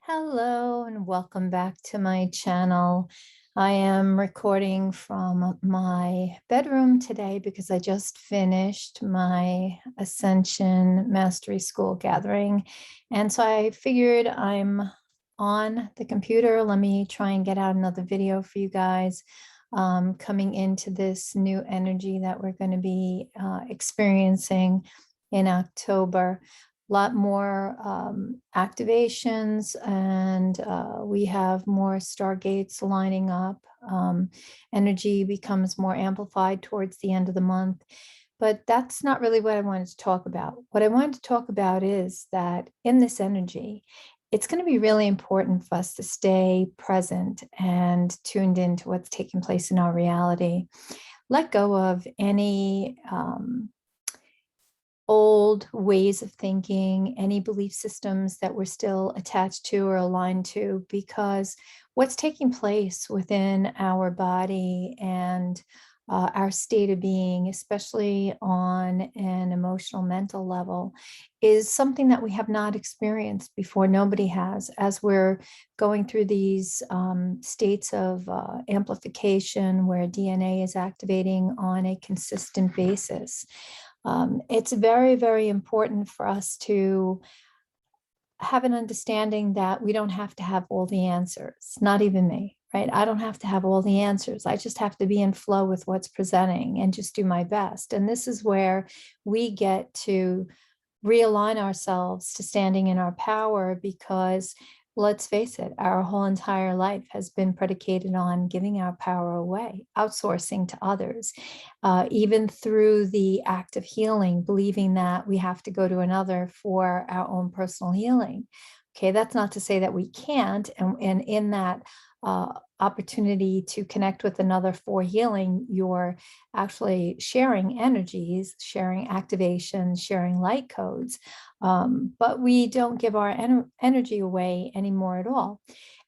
Hello and welcome back to my channel. I am recording from my bedroom today because I just finished my Ascension Mastery School gathering. And so I figured I'm on the computer. Let me try and get out another video for you guys coming into this new energy that we're going to be experiencing in October. Lot more activations, and we have more stargates lining up. Energy becomes more amplified towards the end of the month. But that's not really what I wanted to talk about. What I wanted to talk about is that in this energy, it's going to be really important for us to stay present and tuned into what's taking place in our reality. Let go of any old ways of thinking, any belief systems that we're still attached to or aligned to, because what's taking place within our body and our state of being, especially on an emotional, mental level, is something that we have not experienced before. Nobody has, as we're going through these states of amplification where DNA is activating on a consistent basis. It's very, very important for us to have an understanding that we don't have to have all the answers, not even me, right? I don't have to have all the answers. I just have to be in flow with what's presenting and just do my best. And this is where we get to realign ourselves to standing in our power, because let's face it, our whole entire life has been predicated on giving our power away, outsourcing to others, even through the act of healing, believing that we have to go to another for our own personal healing. Okay, that's not to say that we can't. And in that opportunity to connect with another for healing, you're actually sharing energies, sharing activations, sharing light codes. But we don't give our energy away anymore at all.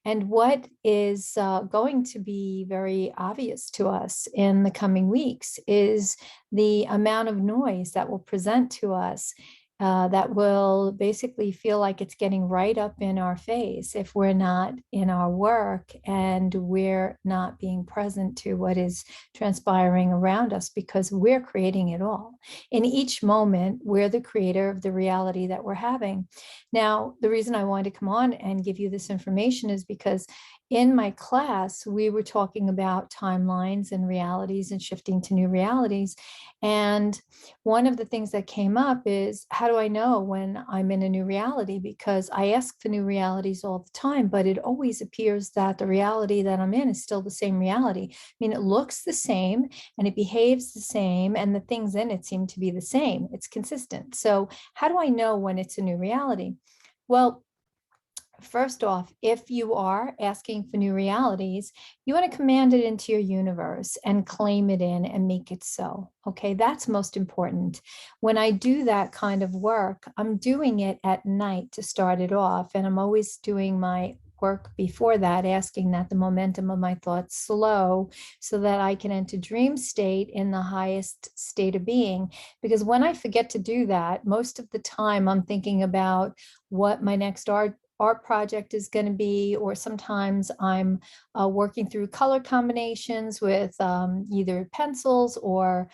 And what is going to be very obvious to us in the coming weeks is the amount of noise that will present to us, that will basically feel like it's getting right up in our face if we're not in our work and we're not being present to what is transpiring around us, because we're creating it all. In each moment, we're the creator of the reality that we're having. Now, the reason I wanted to come on and give you this information is because in my class, we were talking about timelines and realities and shifting to new realities. And one of the things that came up is, how do I know when I'm in a new reality? Because I ask for new realities all the time, but it always appears that the reality that I'm in is still the same reality. I mean, it looks the same and it behaves the same, and the things in it seem to be the same. It's consistent. So how do I know when it's a new reality? Well, first off, if you are asking for new realities, you want to command it into your universe and claim it in and make it so. Okay, that's most important. When I do that kind of work, I'm doing it at night to start it off. And I'm always doing my work before that, asking that the momentum of my thoughts slow so that I can enter dream state in the highest state of being. Because when I forget to do that, most of the time I'm thinking about what my next art project is going to be, or sometimes I'm working through color combinations with either pencils or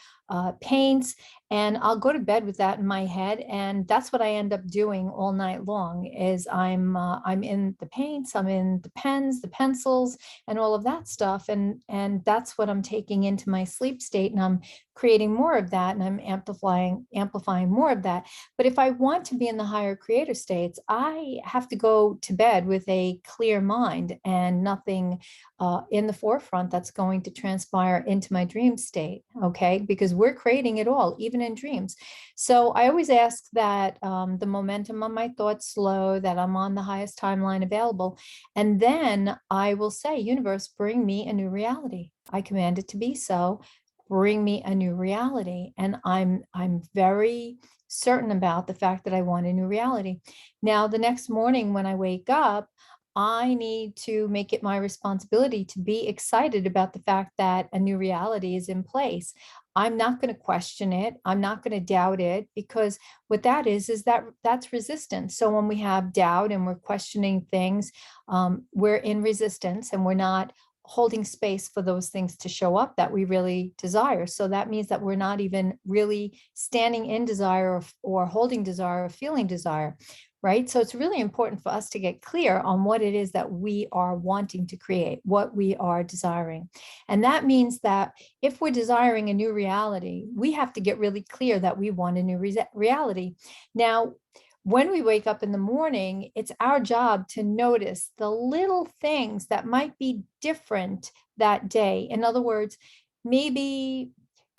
paints, and I'll go to bed with that in my head, and that's what I end up doing all night long. Is I'm in the paints, I'm in the pens, the pencils, and all of that stuff, and that's what I'm taking into my sleep state, and I'm creating more of that, and I'm amplifying more of that. But if I want to be in the higher creator states, I have to go to bed with a clear mind and nothing in the forefront that's going to transpire into my dream state. Okay, because we're creating it all, even in dreams. So I always ask that the momentum on my thoughts slow, that I'm on the highest timeline available. And then I will say, universe, bring me a new reality. I command it to be so. Bring me a new reality. And I'm very certain about the fact that I want a new reality. Now, the next morning when I wake up, I need to make it my responsibility to be excited about the fact that a new reality is in place. I'm not going to question it. I'm not going to doubt it, because what that is that that's resistance. So when we have doubt and we're questioning things, we're in resistance and we're not holding space for those things to show up that we really desire. So that means that we're not even really standing in desire, or holding desire, or feeling desire, right? So it's really important for us to get clear on what it is that we are wanting to create, what we are desiring. And that means that if we're desiring a new reality, we have to get really clear that we want a new reality. Now, when we wake up in the morning, it's our job to notice the little things that might be different that day. In other words, maybe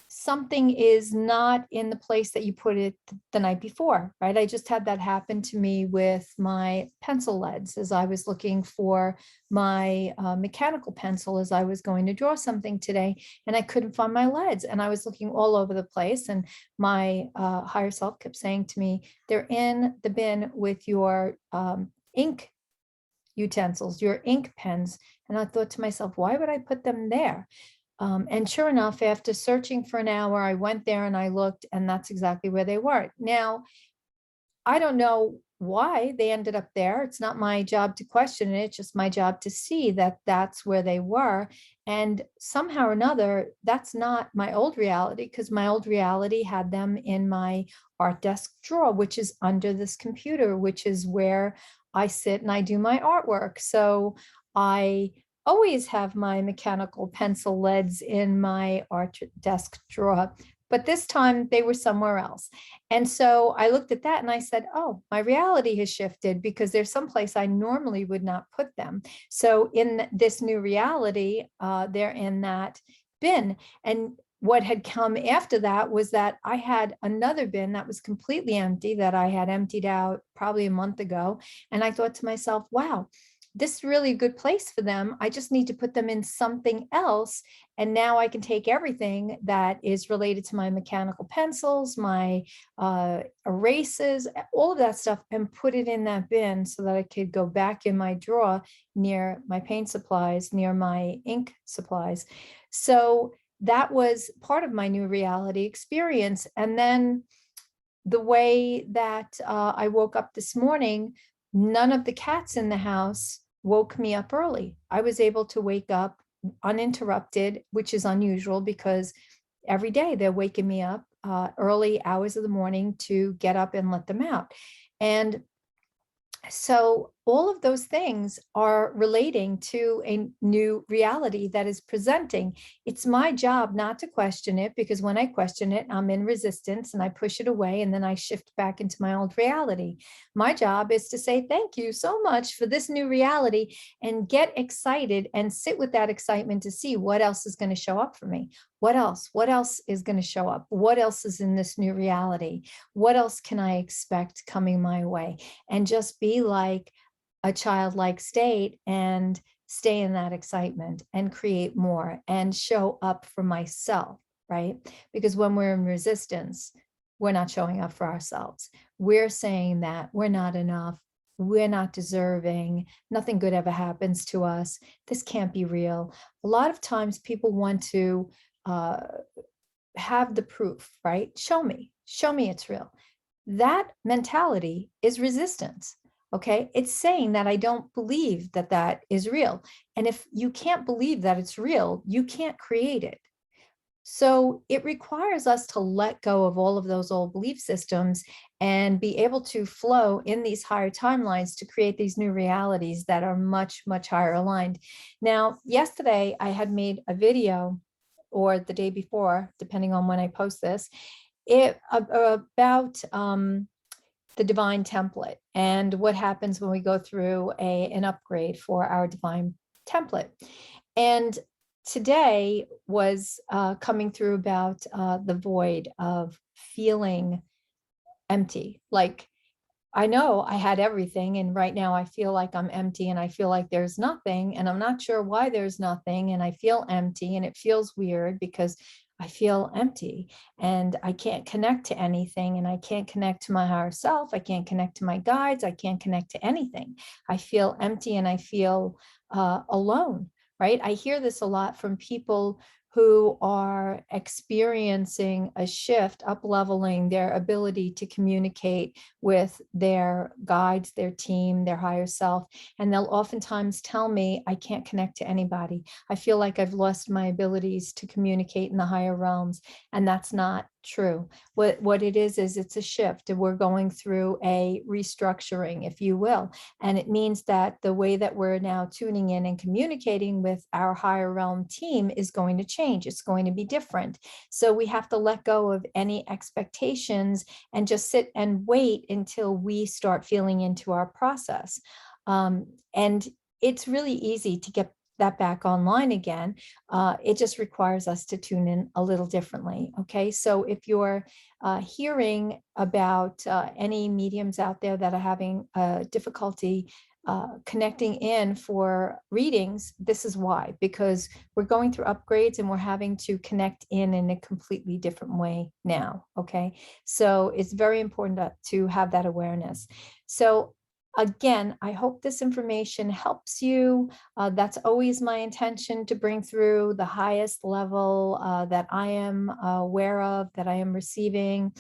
something is not in the place that you put it the night before, right? I just had that happen to me with my pencil leads as I was looking for my mechanical pencil as I was going to draw something today, and I couldn't find my leads, and I was looking all over the place, and my higher self kept saying to me, they're in the bin with your ink utensils, your ink pens. And I thought to myself, why would I put them there? And sure enough, after searching for an hour, I went there and I looked, and that's exactly where they were. Now, I don't know why they ended up there. It's not my job to question it. It's just my job to see that that's where they were. And somehow or another, that's not my old reality, because my old reality had them in my art desk drawer, which is under this computer, which is where I sit and I do my artwork. So I always have my mechanical pencil leads in my art desk drawer, but this time they were somewhere else. And so I looked at that and I said, oh, my reality has shifted, because there's someplace I normally would not put them. So in this new reality, they're in that bin. And what had come after that was that I had another bin that was completely empty, that I had emptied out probably a month ago. And I thought to myself, wow, this is really a good place for them. I just need to put them in something else. And now I can take everything that is related to my mechanical pencils, my erasers, all of that stuff, and put it in that bin so that I could go back in my drawer near my paint supplies, near my ink supplies. So that was part of my new reality experience. And then the way that I woke up this morning, none of the cats in the house woke me up early. I was able to wake up uninterrupted, which is unusual, because every day they're waking me up early hours of the morning to get up and let them out. And so all of those things are relating to a new reality that is presenting. It's my job not to question it, because when I question it, I'm in resistance and I push it away, and then I shift back into my old reality. My job is to say, thank you so much for this new reality, and get excited and sit with that excitement to see what else is going to show up for me. What else is going to show up? What else is in this new reality? What else can I expect coming my way? And just be like a childlike state and stay in that excitement and create more and show up for myself, right? Because when we're in resistance, we're not showing up for ourselves. We're saying that we're not enough. We're not deserving. Nothing good ever happens to us. This can't be real. A lot of times people want to have the proof, right? Show me it's real. That mentality is resistance. Okay. It's saying that I don't believe that that is real. And if you can't believe that it's real, you can't create it. So it requires us to let go of all of those old belief systems and be able to flow in these higher timelines to create these new realities that are much, much higher aligned. Now, yesterday I had made a video, or the day before, depending on when I post this, about the divine template and what happens when we go through an upgrade for our divine template. And today was coming through about the void of feeling empty. Like, I know I had everything, and right now I feel like I'm empty and I feel like there's nothing, and I'm not sure why there's nothing, and I feel empty, and it feels weird because I feel empty and I can't connect to anything, and I can't connect to my higher self. I can't connect to my guides. I can't connect to anything. I feel empty and I feel alone, right? I hear this a lot from people who are experiencing a shift, up leveling their ability to communicate with their guides, their team, their higher self. And they'll oftentimes tell me, I can't connect to anybody. I feel like I've lost my abilities to communicate in the higher realms. And that's not true. What it is it's a shift. We're going through a restructuring, if you will. And it means that the way that we're now tuning in and communicating with our higher realm team is going to change. It's going to be different. So we have to let go of any expectations and just sit and wait until we start feeling into our process. And it's really easy to get that back online again. It just requires us to tune in a little differently. Okay, so if you're hearing about any mediums out there that are having difficulty connecting in for readings, this is why, because we're going through upgrades and we're having to connect in a completely different way now. Okay, so it's very important to have that awareness. So again, I hope this information helps you. That's always my intention, to bring through the highest level that I am aware of, that I am receiving,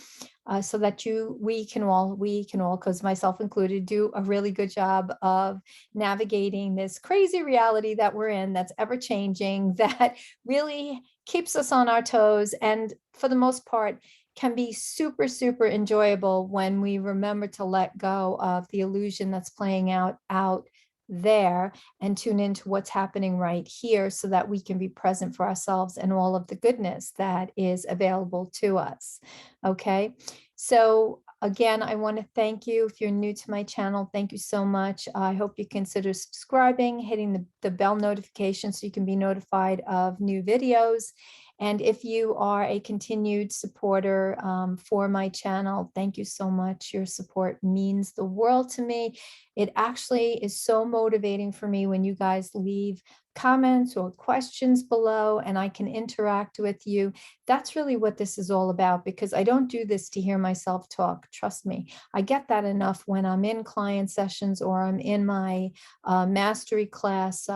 so that we can all, because myself included, do a really good job of navigating this crazy reality that we're in, that's ever changing, that really keeps us on our toes, and for the most part, can be super, super enjoyable when we remember to let go of the illusion that's playing out there and tune into what's happening right here, so that we can be present for ourselves and all of the goodness that is available to us. Okay. So again, I want to thank you. If you're new to my channel, thank you so much. I hope you consider subscribing, hitting the bell notification so you can be notified of new videos. And if you are a continued supporter for my channel, thank you so much. Your support means the world to me. It actually is so motivating for me when you guys leave comments or questions below and I can interact with you. That's really what this is all about, because I don't do this to hear myself talk. Trust me, I get that enough when I'm in client sessions or I'm in my mastery class,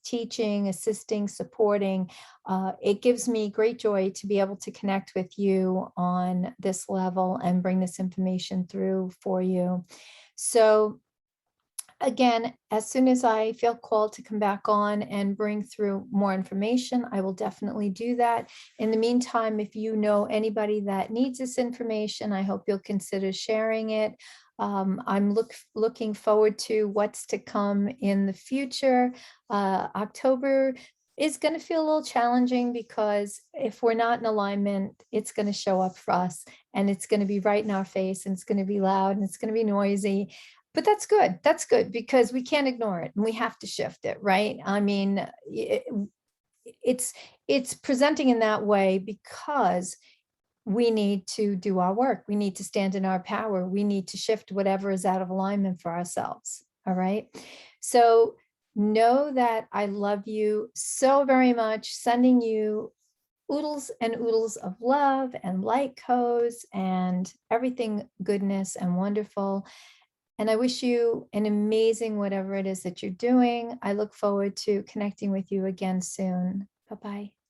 teaching, assisting, supporting. It gives me great joy to be able to connect with you on this level and bring this information through for you. So again, as soon as I feel called to come back on and bring through more information, I will definitely do that. In the meantime, if you know anybody that needs this information, I hope you'll consider sharing it. I'm looking forward to what's to come in the future. October is going to feel a little challenging, because if we're not in alignment, it's going to show up for us, and it's going to be right in our face, and it's going to be loud, and it's going to be noisy. But that's good. That's good, because we can't ignore it and we have to shift it, right? I mean, it's presenting in that way because we need to do our work. We need to stand in our power. We need to shift whatever is out of alignment for ourselves. All right. So know that I love you so very much, sending you oodles and oodles of love and light codes and everything goodness and wonderful. And I wish you an amazing whatever it is that you're doing. I look forward to connecting with you again soon. Bye-bye.